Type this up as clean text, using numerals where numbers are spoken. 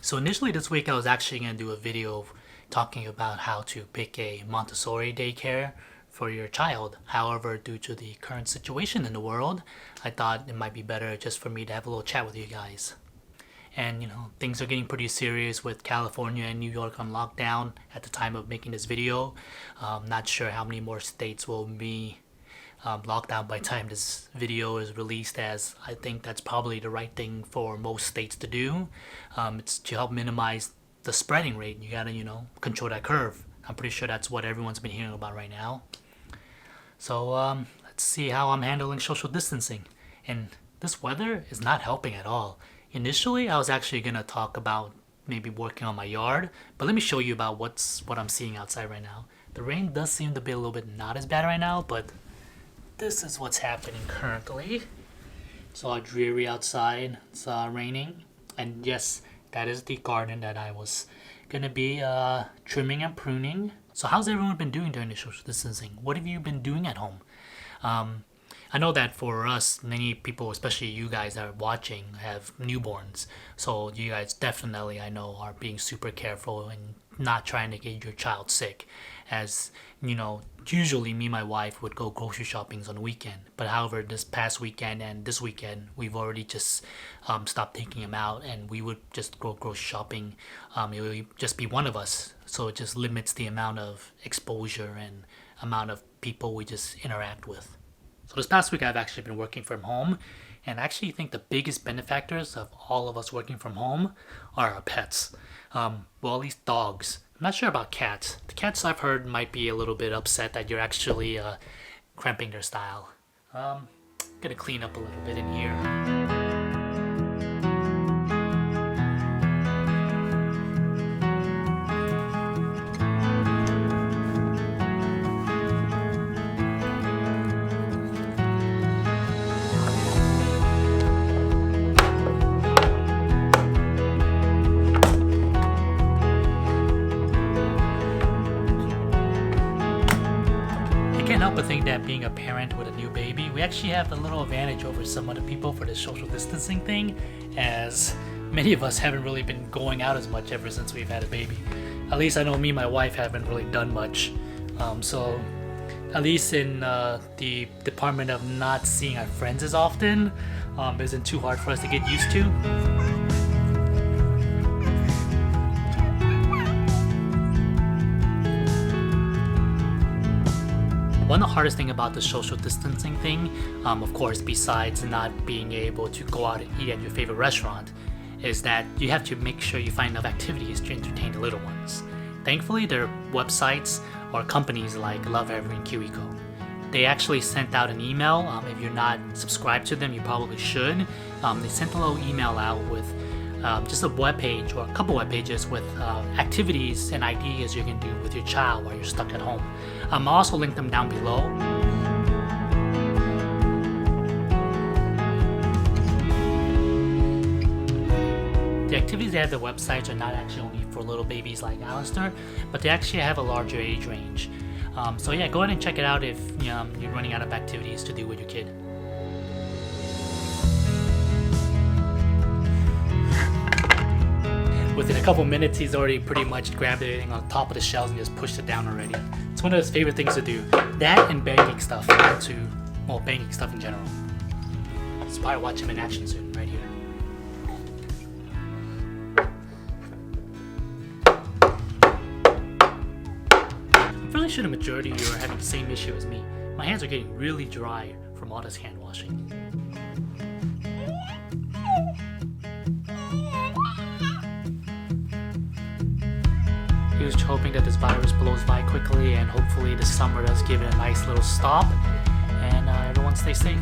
So initially this week I was actually going to do a video talking about how to pick a Montessori daycare for your child. However, due to the current situation in the world, I thought it might be better just for me to have a little chat with you guys. And things are getting pretty serious with California and New York on lockdown at the time of making this video. Not sure how many more states will be locked down by the time this video is released, as I think that's probably the right thing for most states to do. It's to help minimize the spreading rate. You gotta control that curve. I'm pretty sure that's what everyone's been hearing about right now. So let's see how I'm handling social distancing. And this weather is not helping at all. Initially, I was actually gonna talk about maybe working on my yard, but let me show you about what I'm seeing outside right now. The rain does seem to be a little bit not as bad right now, but this is what's happening currently. It's all dreary outside. It's raining, and yes, that is the garden that I was gonna be trimming and pruning. So how's everyone been doing during the social distancing? What have you been doing at home? I know that for us, many people, especially you guys that are watching, have newborns. So you guys definitely, I know, are being super careful and not trying to get your child sick. As usually me and my wife would go grocery shopping on the weekend. But however, this past weekend and this weekend, we've already just stopped taking him out, and we would just go grocery shopping. It would just be one of us. So it just limits the amount of exposure and amount of people we just interact with. So this past week I've actually been working from home, and I actually think the biggest benefactors of all of us working from home are our pets. Well, at least dogs. I'm not sure about cats. The cats I've heard might be a little bit upset that you're actually cramping their style. Gonna clean up a little bit in here. I can't help but think that being a parent with a new baby, we actually have a little advantage over some other people for this social distancing thing, as many of us haven't really been going out as much ever since we've had a baby. At least I know me and my wife haven't really done much. So at least in the department of not seeing our friends as often, isn't too hard for us to get used to. One of the hardest thing about the social distancing thing, of course, besides not being able to go out and eat at your favorite restaurant, is that you have to make sure you find enough activities to entertain the little ones. Thankfully, there are websites or companies like Lovever and KiwiCo. They actually sent out an email. If you're not subscribed to them, you probably should. They sent a little email out with just a web page or a couple web pages with activities and ideas you can do with your child while you're stuck at home. I'll also link them down below. The activities they have the websites are not actually only for little babies like Alistair, but they actually have a larger age range. So yeah, go ahead and check it out if you're running out of activities to do with your kid. Within a couple minutes, he's already pretty much grabbed everything on top of the shelves and just pushed it down already. It's one of his favorite things to do. That and banging stuff banging stuff in general. Let's probably watch him in action soon, right here. I'm fairly sure the majority of you are having the same issue as me. My hands are getting really dry from all this hand washing. He was hoping that this virus blows by quickly, and hopefully the summer does give it a nice little stop, and everyone stay safe.